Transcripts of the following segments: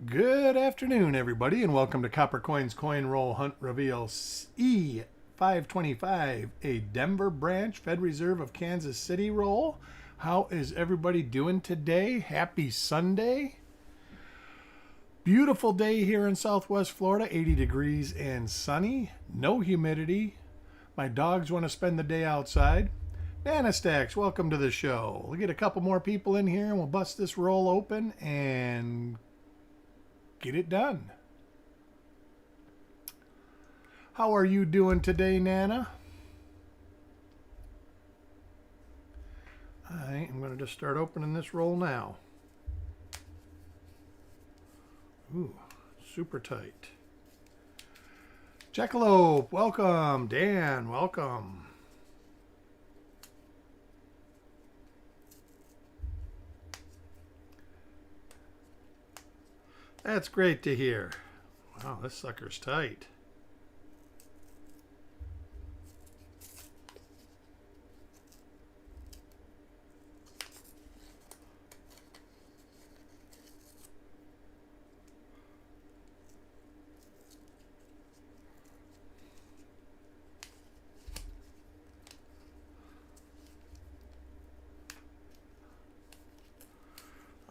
Good afternoon, everybody, and welcome to Copper Coins Coin Roll Hunt Reveal E525, a Denver branch Fed Reserve of Kansas City roll. How is everybody doing today? Happy Sunday. Beautiful day here in Southwest Florida, 80 degrees and sunny, no humidity. My dogs want to spend the day outside. Nana Stacks, welcome to the show. We'll get a couple more people in here and we'll bust this roll open and get it done. How are you doing today, Nana? I am going to just start opening this roll now. Ooh, super tight. Jackalope, welcome. Dan, welcome. That's great to hear. Wow, this sucker's tight.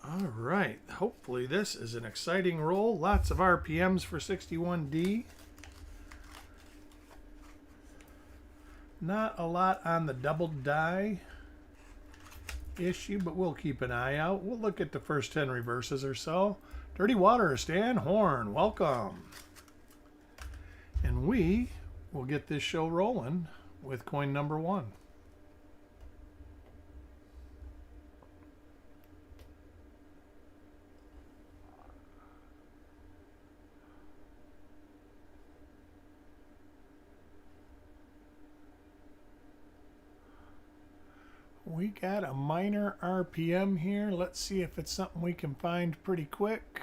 All right, hopefully this is an exciting roll. Lots of RPMs for 61D. Not a lot on the double die issue, but we'll keep an eye out. We'll look at the first 10 reverses or so. Dirty Water, Stan Horn, welcome. And we will get this show rolling with coin number 1. We got a minor RPM here. Let's see if it's something we can find pretty quick.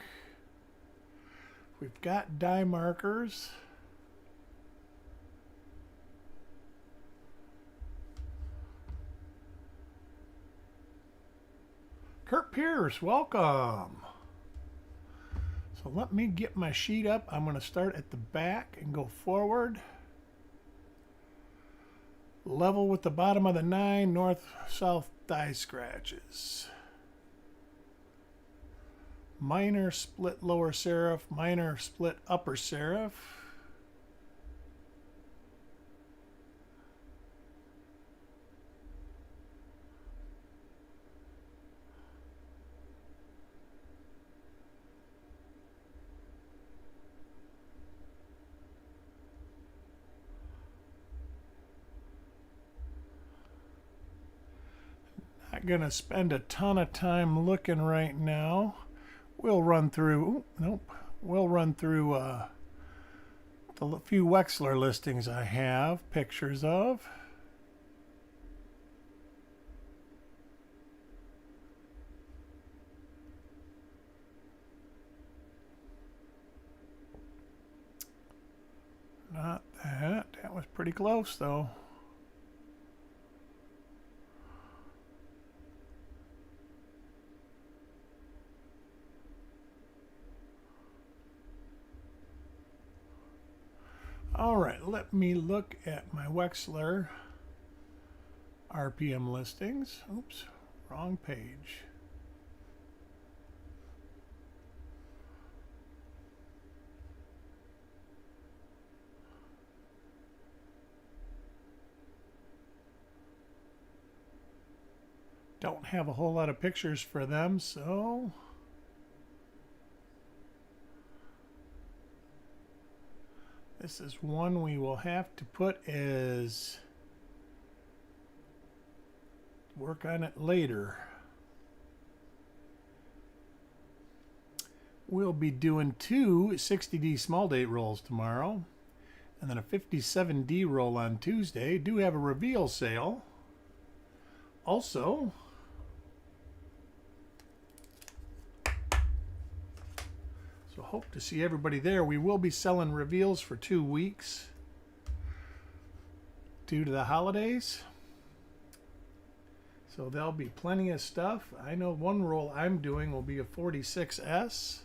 We've got die markers. Kurt Pierce, welcome. So let me get my sheet up. I'm going to start at the back and go forward. Level with the bottom of the 9, north-south die scratches. Minor split lower serif, minor split upper serif. Not going to spend a ton of time looking right now. We'll run through, we'll run through the few Wexler listings I have pictures of. Not that. That was pretty close though. All right, let me look at my Wexler RPM listings. Oops, wrong page. Don't have a whole lot of pictures for them, so this is one we will have to put as work on it later. We'll be doing 2 60D small date rolls tomorrow and then a 57D roll on Tuesday. Do have a reveal sale. Also, so hope to see everybody there. We will be selling reveals for 2 weeks due to the holidays. So there'll be plenty of stuff. I know one roll I'm doing will be a 46S.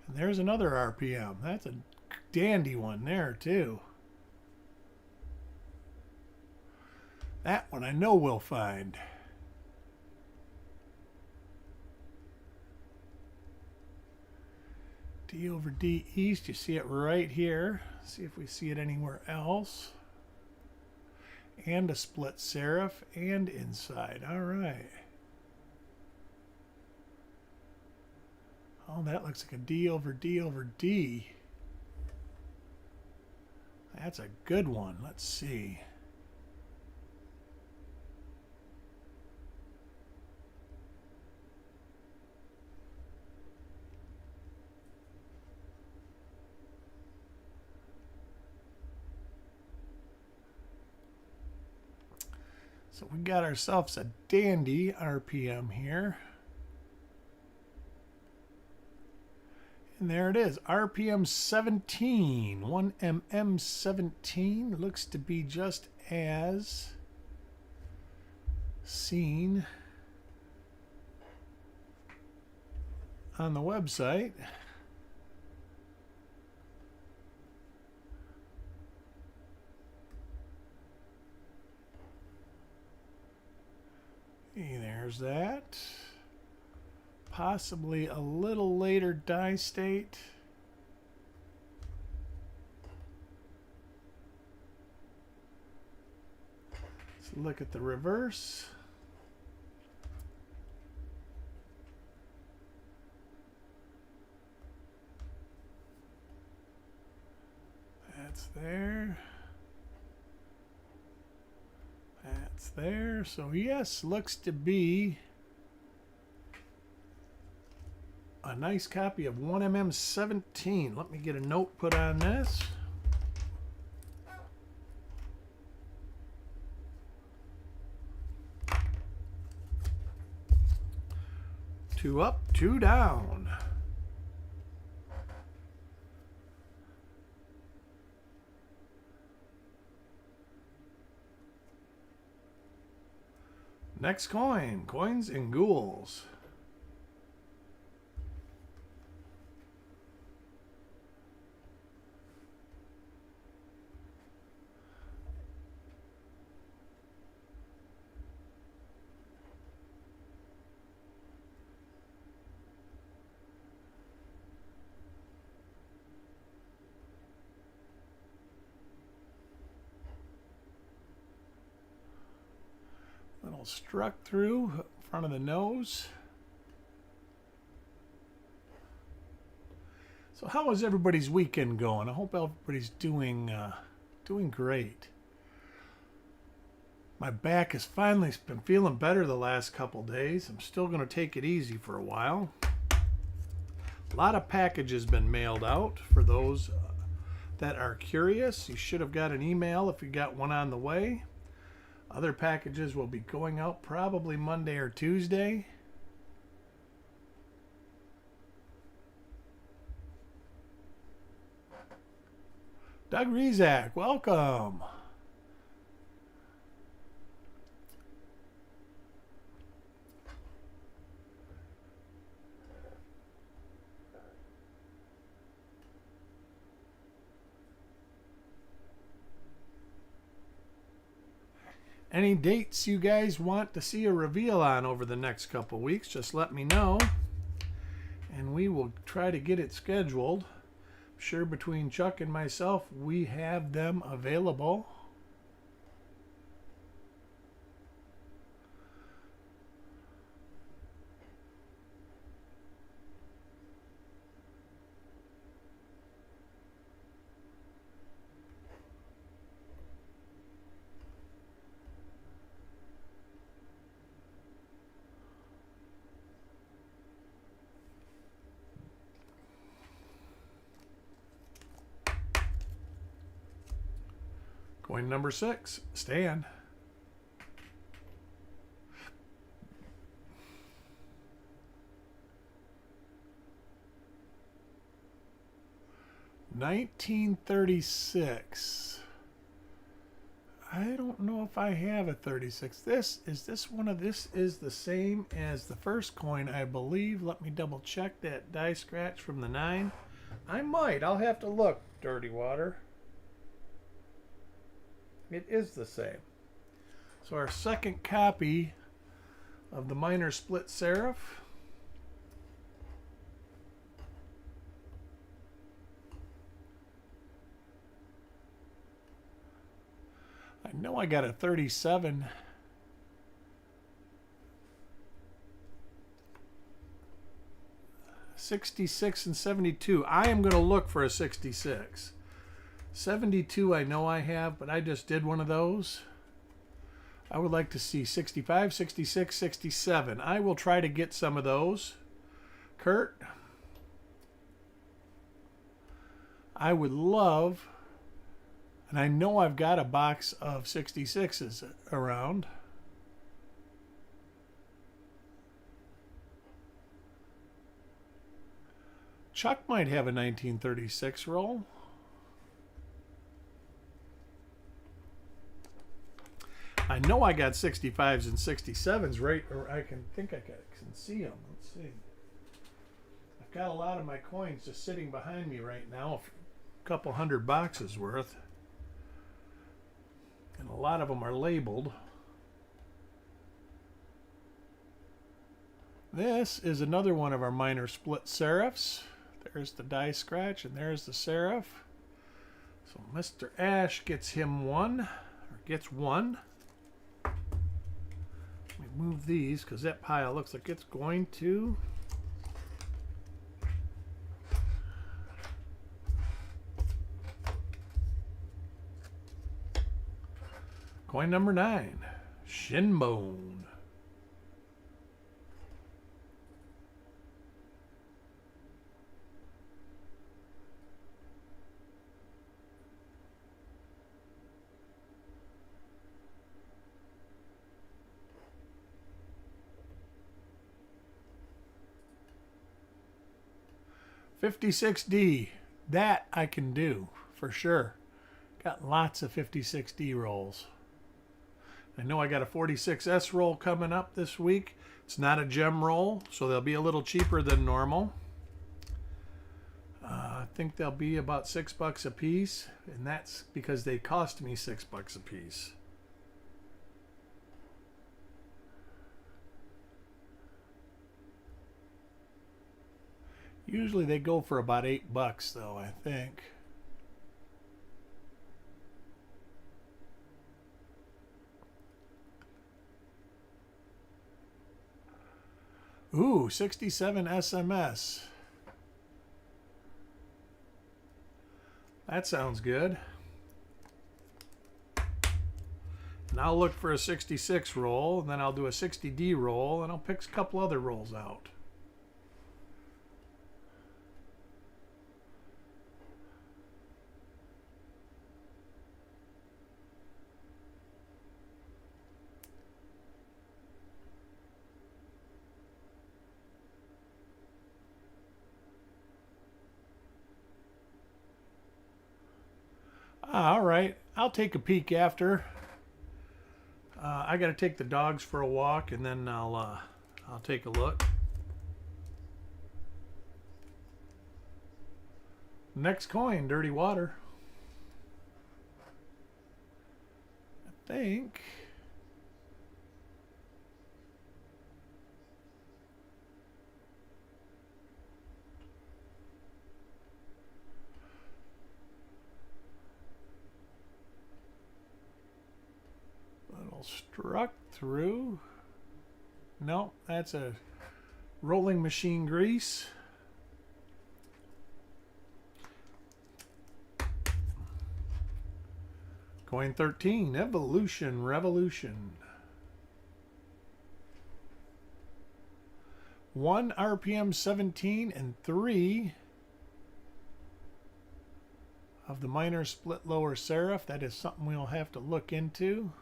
And there's another RPM. That's a dandy one there too. That one I know we'll find. D over D east. You see it right here. See if we see it anywhere else. And a split serif and inside. All right. Oh, that looks like a D over D over D. That's a good one. Let's see. So we got ourselves a dandy RPM here. And there it is, RPM 17, 1mm 17. Looks to be just as seen on the website. Hey, there's that. Possibly a little later die state. Let's look at the reverse. That's there. That's there. So yes, looks to be a nice copy of 1mm 17. Let me get a note put on this. Two up, two down. Next coin, coins and ghouls. Little struck through front of the nose. So how is everybody's weekend going? I hope everybody's doing great. My back has finally been feeling better the last couple days. I'm still going to take it easy for a while. A lot of packages been mailed out for those that are curious. You should have got an email if you got one on the way. Other packages will be going out probably Monday or Tuesday. Doug Rezak, welcome. Any dates you guys want to see a reveal on over the next couple weeks, just let me know. And we will try to get it scheduled. I'm sure between Chuck and myself, we have them available. Coin number 6, Stan. $1936. I don't know know if I have a 36. This is the same as the first coin, I believe. Let me double check that die scratch from the 9. I might. I'll have to look, Dirty Water. It is the same. So our second copy of the minor split serif. I know I got a 37. '66 and 72. I am going to look for a 66. 72 I know I have, but I just did one of those. I would like to see 65, 66, 67. I will try to get some of those. Kurt, I would love, and I know I've got a box of 66s around. Chuck might have a 1936 roll. I know I got 65s and 67s right, or I can see them. Let's see. I've got a lot of my coins just sitting behind me right now, a couple hundred boxes worth. And a lot of them are labeled. This is another one of our minor split serifs. There's the die scratch and there's the serif. So Mr. Ash gets him one, or gets one. Let me move these because that pile looks like it's going to. Coin number 9, Shinbone. $56D. That I can do for sure. Got lots of 56D rolls. I know I got a 46S roll coming up this week. It's not a gem roll, so they'll be a little cheaper than normal. I think they'll be about $6 a piece, and that's because they cost me $6 a piece. Usually they go for about $8 though, I think. Ooh, 67 SMS. That sounds good. And I'll look for a 66 roll, and then I'll do a 60D roll, and I'll pick a couple other rolls out. All right, I'll take a peek after. I got to take the dogs for a walk, and then I'll take a look. Next coin, Dirty Water. I think. Struck through. No, that's a rolling machine grease. Coin 13, Evolution Revolution. 1 RPM 17 and 3 of the minor split lower serif. That is something we'll have to look into.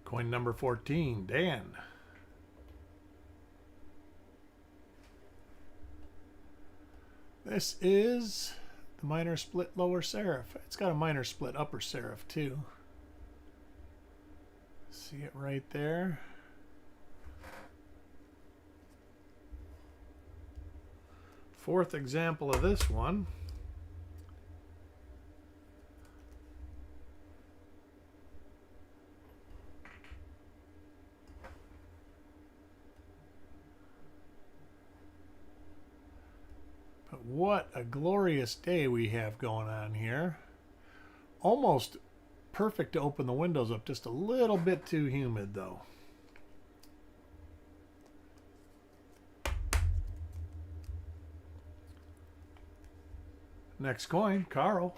Coin number 14, Dan. This is the minor split lower serif. It's got a minor split upper serif too. See it right there. Fourth example of this one. But what a glorious day we have going on here. Almost perfect to open the windows up, just a little bit too humid though. Next coin, Carl.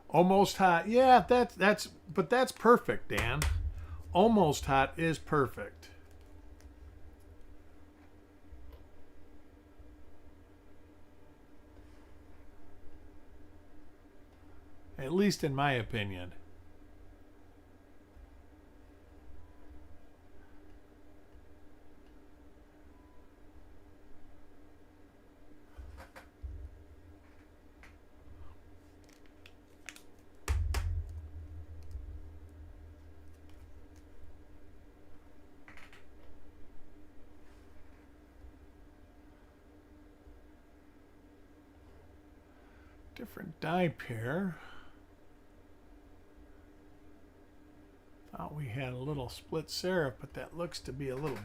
Almost hot. Yeah, but that's perfect, Dan. Almost hot is perfect. At least in my opinion. Different die pair. Thought we had a little split serif, but that looks to be a little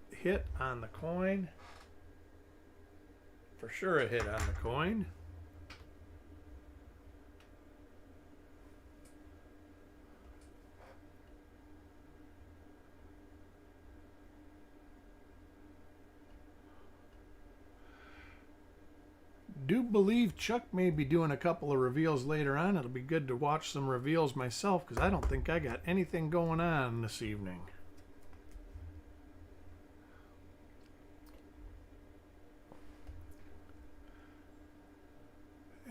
hit on the coin. For sure a hit on the coin. Do believe Chuck may be doing a couple of reveals later on. It'll be good to watch some reveals myself because I don't think I got anything going on this evening.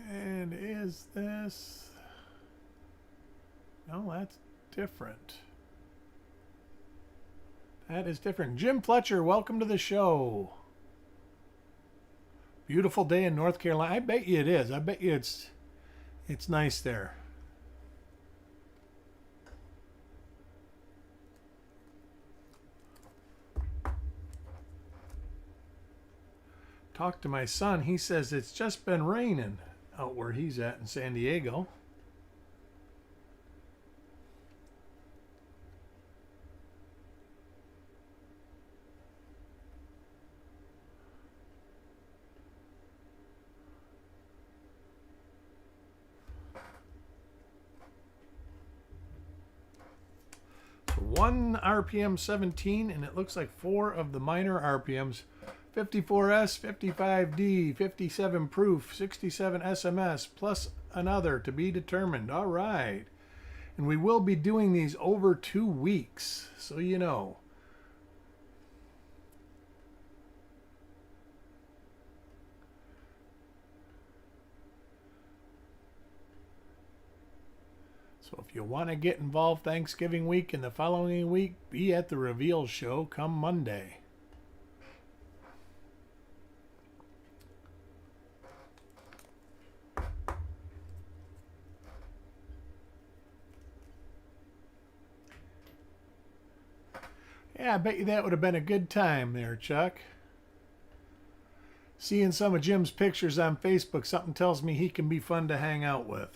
And is this... No, that's different. That is different. Jim Fletcher, welcome to the show. Beautiful day in North Carolina. I bet you it is. I bet you it's nice there. Talked to my son. He says it's just been raining out where he's at in San Diego. One RPM 17, and it looks like 4 of the minor RPMs. 54S, 55D, 57 proof, 67 SMS, plus another to be determined. All right. And we will be doing these over 2 weeks, so you know. So if you want to get involved Thanksgiving week and the following week, be at the reveal show come Monday. Yeah, I bet you that would have been a good time there, Chuck. Seeing some of Jim's pictures on Facebook, something tells me he can be fun to hang out with.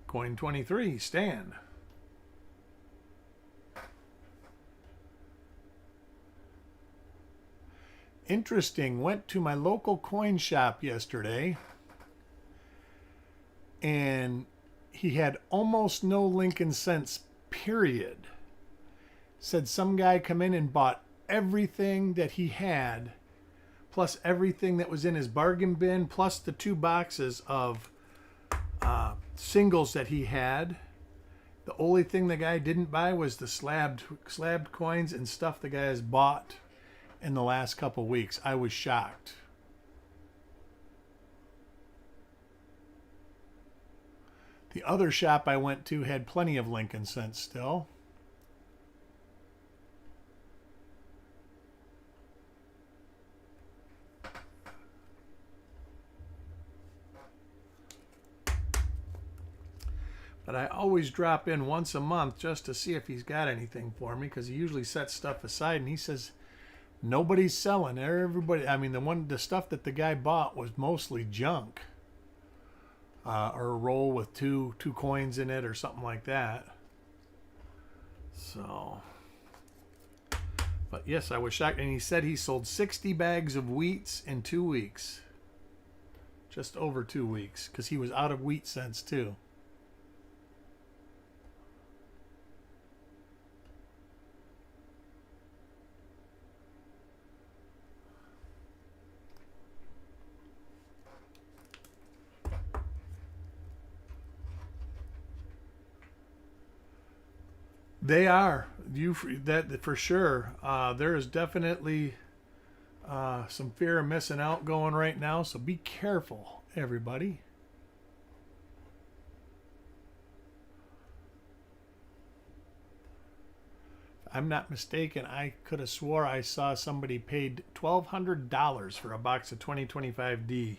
Coin 23, Stan. Interesting. Went to my local coin shop yesterday, and he had almost no Lincoln cents, period. Said some guy come in and bought everything that he had, plus everything that was in his bargain bin, plus the 2 boxes of singles that he had, The only thing the guy didn't buy was the slabbed coins and stuff the guy has bought in the last couple weeks. I was shocked. The other shop I went to had plenty of Lincoln cents still. But I always drop in once a month just to see if he's got anything for me, because he usually sets stuff aside, and he says nobody's selling. Everybody, I mean, the stuff that the guy bought was mostly junk, or a roll with two coins in it or something like that. So, but yes, I was shocked. And he said he sold 60 bags of wheats in 2 weeks, just over 2 weeks, because he was out of wheat cents too. They are that for sure. There is definitely some fear of missing out going right now, so be careful, everybody. If I'm not mistaken, I could have swore I saw somebody paid $1,200 for a box of 2025D.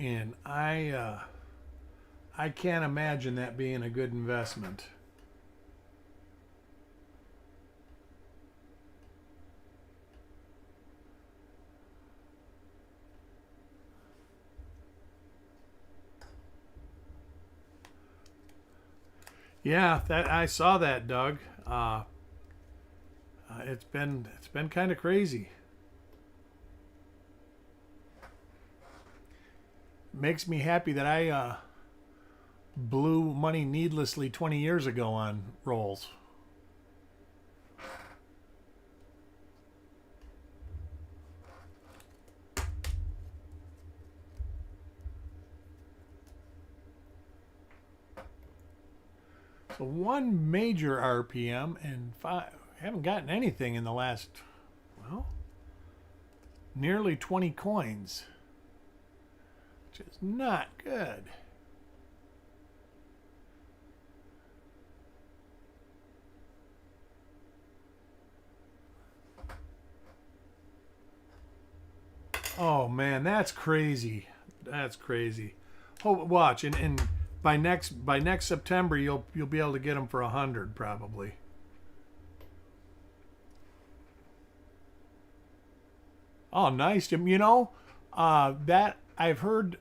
And I can't imagine that being a good investment. Yeah, that I saw that, Doug. It's been kind of crazy. Makes me happy that I blew money needlessly 20 years ago on rolls. So one major RPM and haven't gotten anything in the last, well, nearly 20 coins. Which is not good. Oh man, that's crazy. That's crazy. Oh, watch, and by next September you'll be able to get them for 100 probably. Oh, nice. You know, that I've heard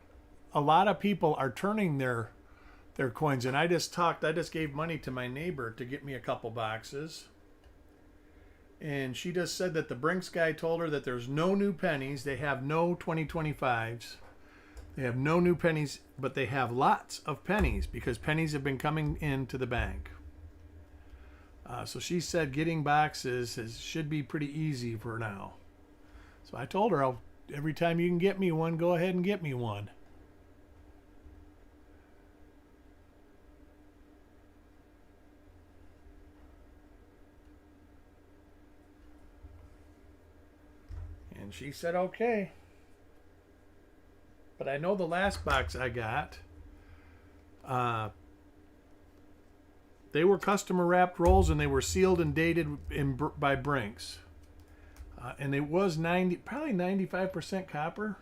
a lot of people are turning their coins in. I just gave money to my neighbor to get me a couple boxes. And she just said that the Brinks guy told her that there's no new pennies. They have no 2025s. They have no new pennies, but they have lots of pennies because pennies have been coming into the bank. So she said getting boxes should be pretty easy for now. So I told her, every time you can get me one, go ahead and get me one. And she said, okay. But I know the last box I got, they were customer wrapped rolls and they were sealed and dated by Brinks. And it was probably 95% copper.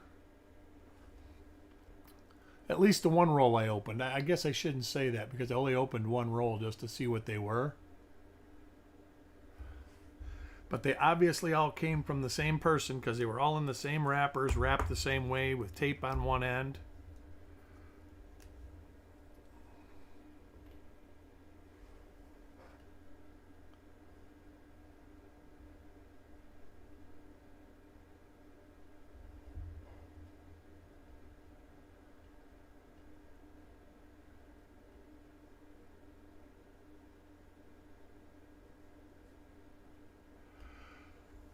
At least the one roll I opened. I guess I shouldn't say that because I only opened one roll just to see what they were. But they obviously all came from the same person because they were all in the same wrappers, wrapped the same way with tape on one end.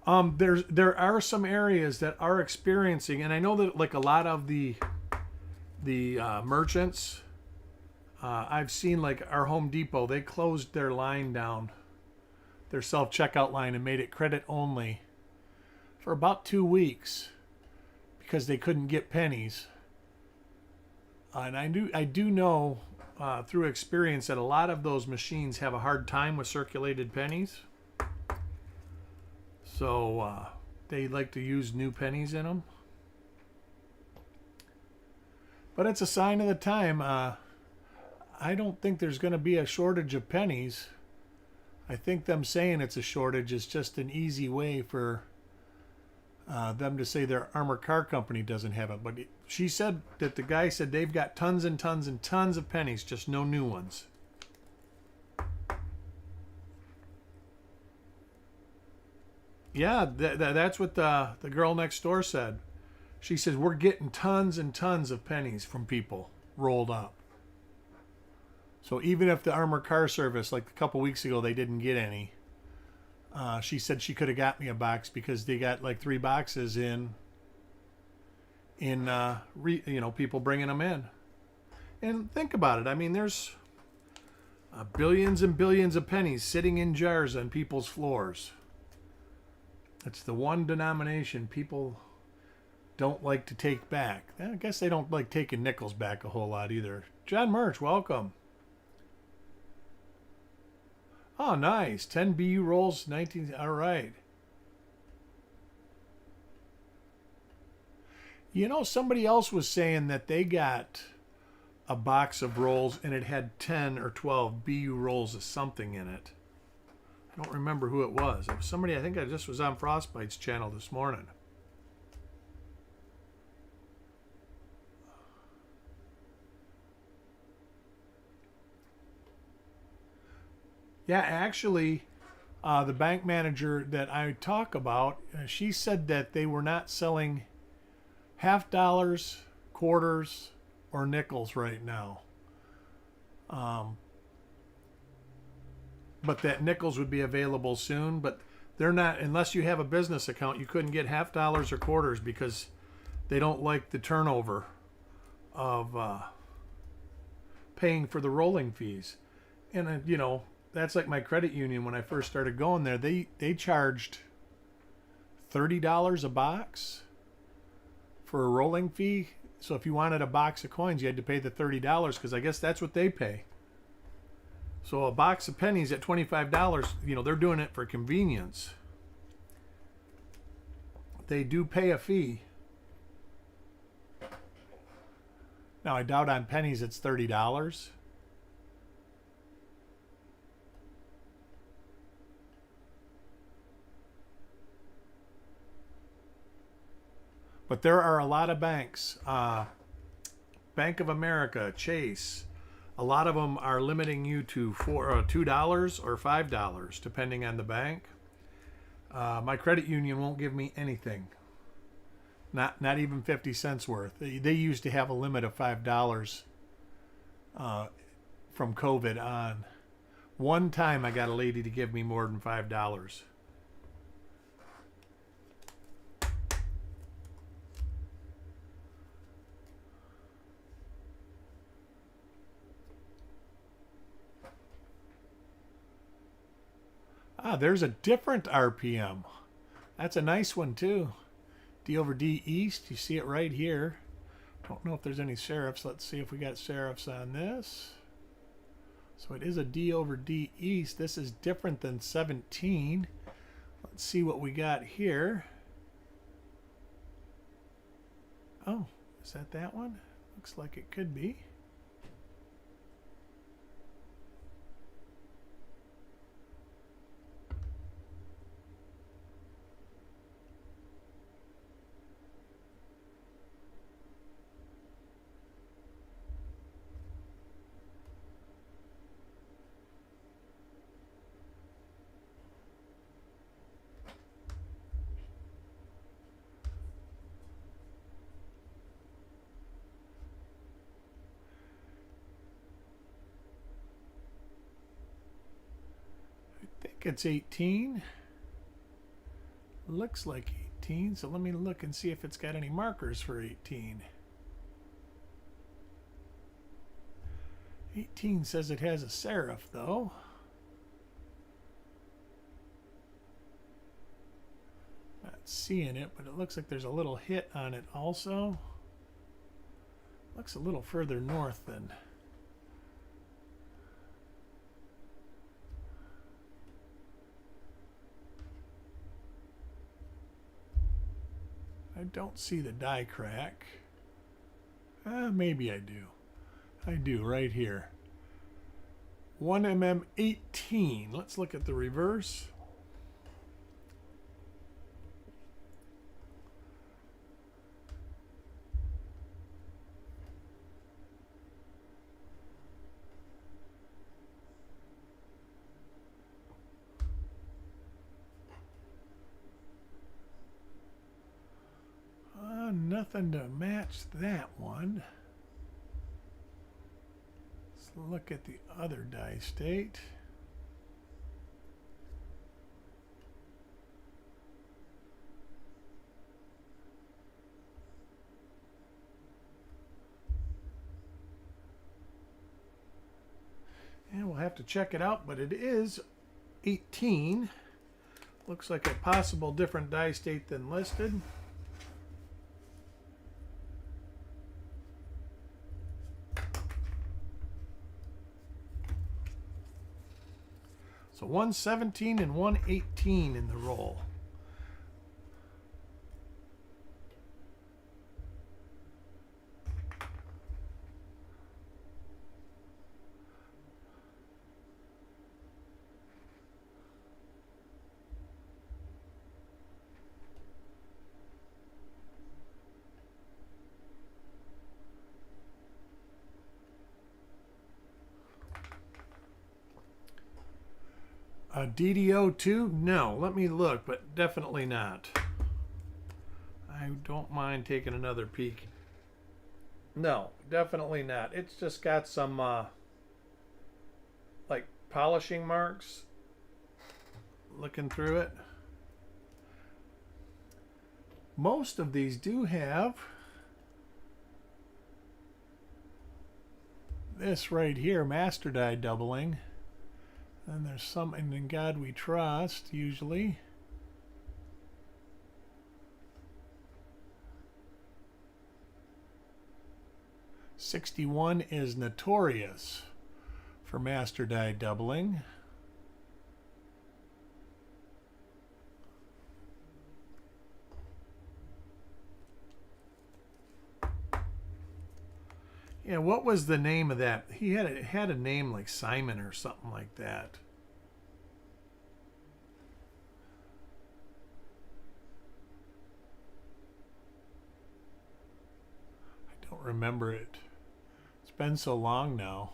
There are some areas that are experiencing, and I know that like a lot of the merchants, I've seen like our Home Depot, they closed their line down, their self checkout line, and made it credit only for about 2 weeks because they couldn't get pennies. And I do know through experience that a lot of those machines have a hard time with circulated pennies. So they like to use new pennies in them. But it's a sign of the time. I don't think there's going to be a shortage of pennies. I think them saying it's a shortage is just an easy way for them to say their armored car company doesn't have it. But she said that the guy said they've got tons and tons and tons of pennies, just no new ones. Yeah, that's what the girl next door said. She says we're getting tons and tons of pennies from people rolled up. So even if the armored car service, like a couple weeks ago, they didn't get any, she said she could have got me a box because they got like 3 boxes in people bringing them in. And think about it. I mean, there's billions and billions of pennies sitting in jars on people's floors. It's the one denomination people don't like to take back. I guess they don't like taking nickels back a whole lot either. John Murch, welcome. Oh, nice. 10 BU rolls, 19. All right. You know, somebody else was saying that they got a box of rolls and it had 10 or 12 BU rolls of something in it. I don't remember who it was. It was somebody, I think I just was on Frostbite's channel this morning. Yeah, actually, the bank manager that I talk about, she said that they were not selling half dollars, quarters, or nickels right now. But that nickels would be available soon. But they're not, unless you have a business account, you couldn't get half dollars or quarters because they don't like the turnover of paying for the rolling fees. And, that's like my credit union when I first started going there. They charged $30 a box for a rolling fee. So if you wanted a box of coins, you had to pay the $30 because I guess that's what they pay. So a box of pennies at $25, they're doing it for convenience. They do pay a fee. Now I doubt on pennies it's $30. But there are a lot of banks, Bank of America, Chase, a lot of them are limiting you to $2 or $5, depending on the bank. My credit union won't give me anything, not even 50 cents worth. They used to have a limit of $5 from COVID on. One time I got a lady to give me more than $5. Ah, there's a different RPM. That's a nice one too. D over D East. You see it right here. Don't know if there's any serifs. Let's see if we got serifs on this. So it is a D over D East. This is different than 17. Let's see what we got here. Oh, is that one? Looks like it could be. I think it's 18. Looks like 18, so let me look and see if it's got any markers for 18. 18 says it has a serif though. Not seeing it, but it looks like there's a little hit on it also. Looks a little further north than. I don't see the die crack. Maybe I do. I do right here. 1mm18. Let's look at the reverse. Nothing to match that one. Let's look at the other die state. And we'll have to check it out, but it is 18. Looks like a possible different die state than listed. So 117 and 118 in the roll. DDO2? No, let me look, but definitely not. I don't mind taking another peek. No, definitely not. It's just got some like polishing marks looking through it. Most of these do have this right here, master die doubling. And there's something in God we trust, usually. '61 is notorious for master die doubling. Yeah, what was the name of that? He had a name like Simon or something like that. I don't remember it. It's been so long now.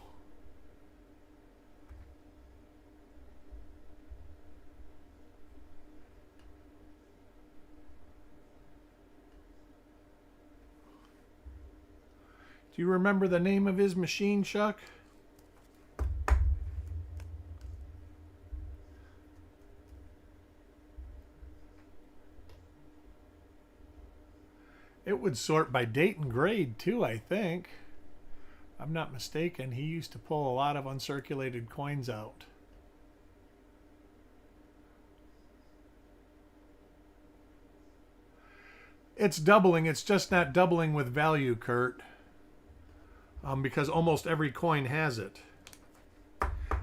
Do you remember the name of his machine, Chuck? It would sort by date and grade too, I think. If I'm not mistaken, he used to pull a lot of uncirculated coins out. It's doubling, it's just not doubling with value, Kurt. Because almost every coin has it.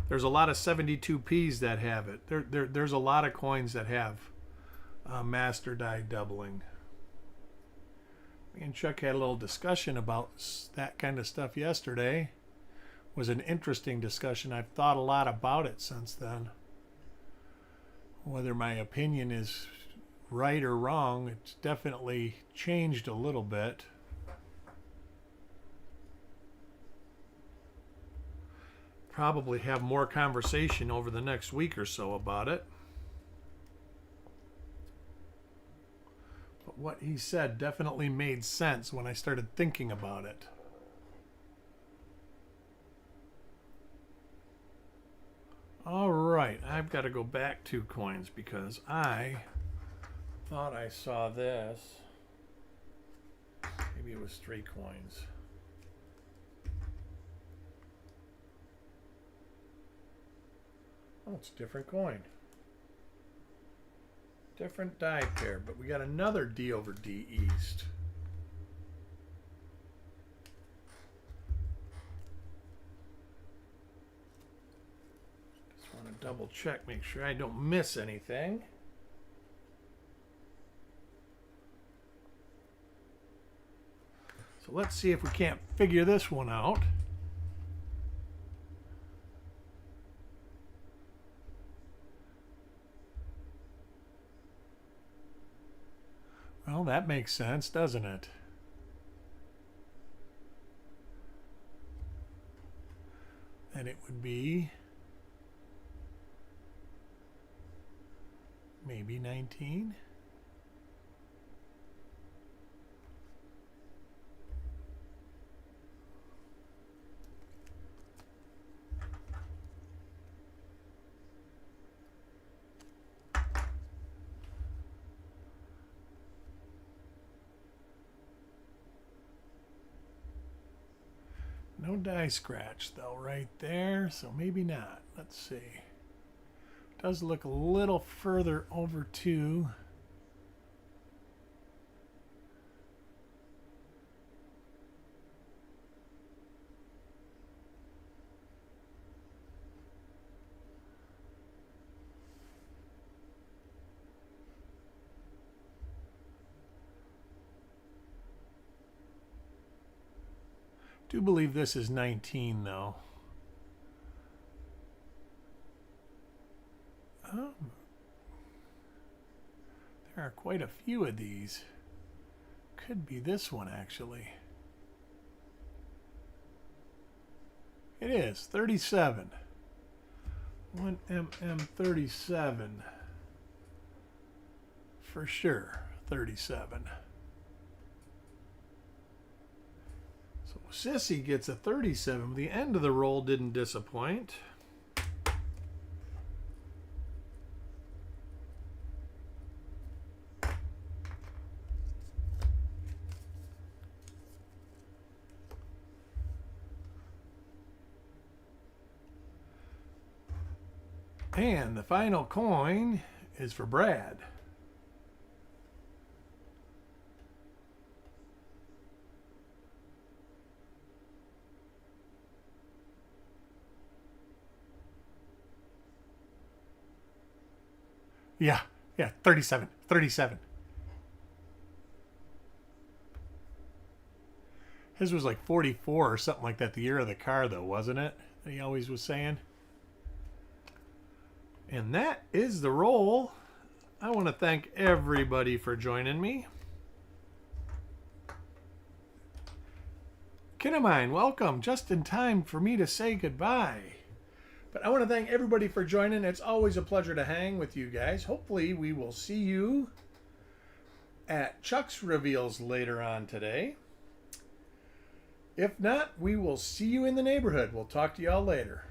There's a lot of 72Ps that have it. There's a lot of coins that have master die doubling. Me and Chuck had a little discussion about that kind of stuff yesterday. It was an interesting discussion. I've thought a lot about it since then. Whether my opinion is right or wrong, it's definitely changed a little bit. Probably have more conversation over the next week or so about it. But what he said definitely made sense when I started thinking about it. All right, I've got to go back 2 coins because I Thought I saw this. Maybe it was 3 coins. Oh, it's a different coin. Different die pair, but we got another D over D East. Just want to double check, make sure I don't miss anything. So let's see if we can't figure this one out. Well, that makes sense, doesn't it? And it would be maybe 19. No die scratch though right there, so maybe not. Let's see. Does look a little further over too. Do believe this is 19 though. There are quite a few of these. Could be this one actually. It is 37. 1mm37. For sure, 37. So Sissy gets a 37. The end of the roll didn't disappoint. And the final coin is for Brad. Yeah, 37. His was like 44 or something like that the year of the car though, wasn't it? He always was saying. And that is the roll. I want to thank everybody for joining me. Kid of mine, welcome. Just in time for me to say goodbye. But I want to thank everybody for joining. It's always a pleasure to hang with you guys. Hopefully we will see you at Chuck's Reveals later on today. If not, we will see you in the neighborhood. We'll talk to y'all later.